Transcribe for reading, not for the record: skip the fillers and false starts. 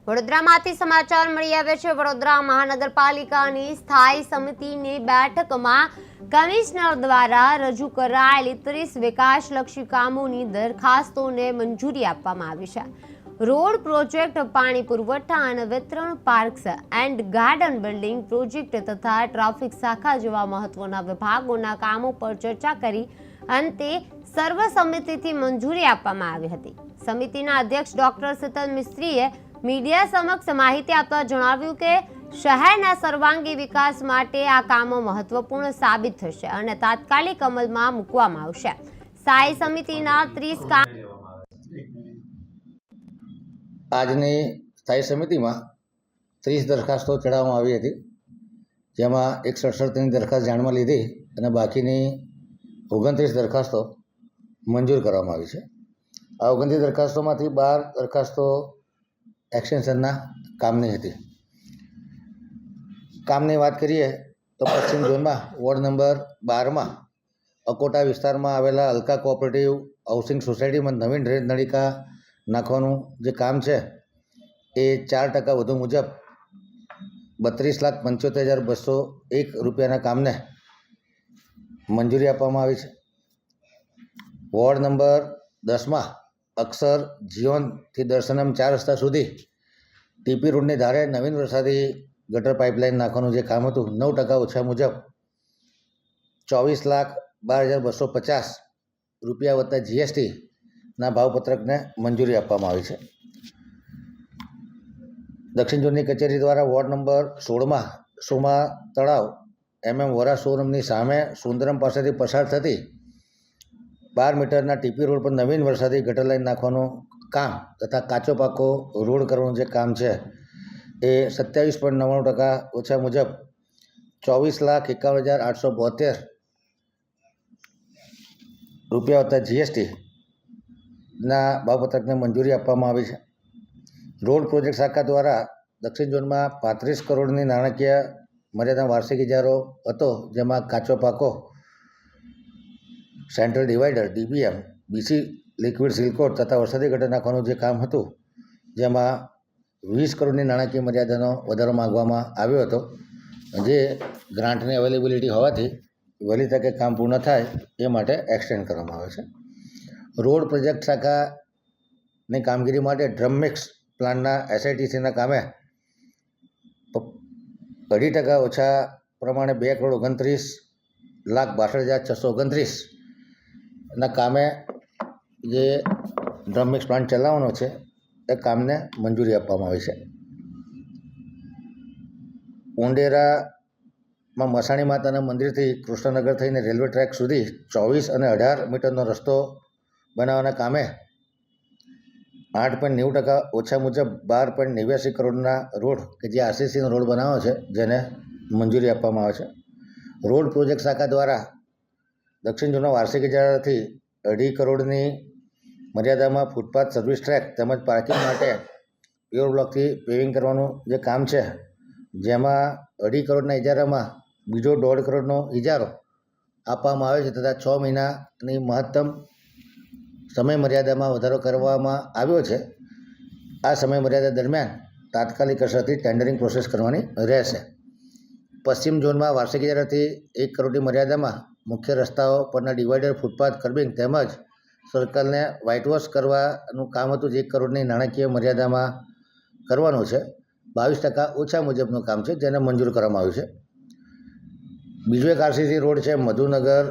વડોદરામાંથી સમાચાર મળી આવે છે। વડોદરા મહાનગરપાલિકાની સ્થાયી સમિતિની બેઠકમાં કમિશનર દ્વારા રજૂ કરાયેલી 30 વિકાસલક્ષી કામોની દરખાસ્તોને મંજૂરી આપવામાં આવી છે। રોડ પ્રોજેક્ટ, પાણી પુરવઠા અને વિતરણ, parks and garden building project તથા ટ્રાફિક શાખા જેવા મહત્વના વિભાગોના કામો પર ચર્ચા કરી અંતે સર્વસંમતિથી મંજૂરી આપવામાં આવી હતી। સમિતિના અધ્યક્ષ ડોક્ટર શીતલ મિસ્ત્રીએ मीडिया समक्ष माहिती आपता जणाव्युं के शहरना सर्वांगी विकास माटे आ कामो महत्वपूर्ण साबित थशे अने तात्कालिक अमलमां मूकवामां आवशे। स्थायी समितिना 30 काम આજની સ્થાયી સમિતિમાં 30 દરખાસ્તો ચડાવવામાં આવી હતી, જેમાં 167ની દરખાસ્ત જાણમાં લીધી અને બાકીની 29 દરખાસ્તો મંજૂર કરવામાં આવી છે। આ 29 દરખાસ્તોમાંથી 12 દરખાસ્તો એક્સટેન્શનના કામની હતી। કામની વાત કરીએ તો પશ્ચિમ ઝોનમાં વોર્ડ નંબર 12માં અકોટા વિસ્તારમાં આવેલા અલકા કોઓપરેટિવ હાઉસિંગ સોસાયટીમાં નવીન ડ્રેનેજ નળિકા નાખવાનું જે કામ છે એ 4% વધુ મુજબ 32,75,201 રૂપિયાના કામને મંજૂરી આપવામાં આવી છે। વોર્ડ નંબર 10માં અક્ષર જીવનથી દર્શનમ 4 રસ્તા સુધી ટીપી રોડની ધારે નવીન વરસાદી ગટર પાઇપલાઇન નાખવાનું જે કામ હતું 9% ઓછા મુજબ 24,12,250 રૂપિયા વત્તા GSTના ભાવપત્રકને મંજૂરી આપવામાં આવી છે। દક્ષિણ ઝોનની કચેરી દ્વારા વોર્ડ નંબર 16માં સોમા તળાવ વોરા શોરૂમની સામે સુંદરમ પાસેથી પસાર થતી 12 મીટરના ટીપી રોડ પર નવીન વરસાદી ગટર લાઇન નાખવાનું કામ તથા કાચો પાકો રોડ કરવાનું જે કામ છે એ 27.99% ઓછા મુજબ 24,51,872 રૂપિયા વત્તા GSTના ભાવપત્રકને મંજૂરી આપવામાં આવી છે। રોડ પ્રોજેક્ટ શાખા દ્વારા દક્ષિણ ઝોનમાં 35 કરોડની નાણાકીય મર્યાદા વાર્ષિક ઇજારો હતો, જેમાં કાચો પાકો, central divider, DBM, BC liquid seal coat તથા વરસાદી ગટર નાખવાનું જે કામ હતું, જેમાં 20 કરોડની નાણાકીય મર્યાદાનો વધારો માગવામાં આવ્યો હતો, જે ગ્રાન્ટની અવેલેબિલિટી હોવાથી વહેલી તકે કામ પૂર્ણ થાય એ માટે એક્સટેન્ડ કરવામાં આવે છે। રોડ પ્રોજેક્ટ શાખાની કામગીરી માટે ડ્રમ મિક્સ પ્લાન્ટના SITCના કામે 2.5% ઓછા પ્રમાણે 2,29,62,629ના કામે જે ડ્રમ મિક્સ પ્લાન્ટ ચલાવવાનો છે એ કામને મંજૂરી આપવામાં આવી છે। ઉંડેરામાં મસાણી માતાના મંદિરથી કૃષ્ણનગર થઈને રેલવે ટ્રેક સુધી 24 અને 18 મીટરનો રસ્તો બનાવવાના કામે 8.90% ઓછા મુજબ 12.89 કરોડના રોડ કે જે RCCનો રોડ બનાવવાનો છે જેને મંજૂરી આપવામાં આવે છે। રોડ પ્રોજેક્ટ શાખા દ્વારા દક્ષિણ ઝોનના વાર્ષિક ઇજારાથી 2.5 કરોડની મર્યાદામાં ફૂટપાથ, સર્વિસ ટ્રેક તેમજ પાર્કિંગ માટે પ્યોર બ્લોકથી પેવિંગ કરવાનું જે કામ છે, જેમાં 2.5 કરોડના ઇજારામાં બીજો 1.5 કરોડનો ઇજારો આપવામાં આવે છે તથા 6 મહિનાની મહત્તમ સમય મર્યાદામાં વધારો કરવામાં આવ્યો છે। આ સમય મર્યાદા દરમિયાન તાત્કાલિક અસરથી ટેન્ડરિંગ પ્રોસેસ કરવાની રહેશે। પશ્ચિમ ઝોનમાં વાર્ષિક ઇજારાથી 1 કરોડની મર્યાદામાં મુખ્ય રસ્તાઓ પરના ડિવાઈડર, ફૂટપાથ, કર્બિંગ તેમજ સર્કલને વ્હાઇટ વોશ કરવાનું કામ હતું, જે 1 કરોડની નાણાકીય મર્યાદામાં કરવાનું છે। 22% ઓછા મુજબનું કામ છે જેને મંજૂર કરવામાં આવ્યું છે। બીજો એક RCC રોડ છે મધુનગર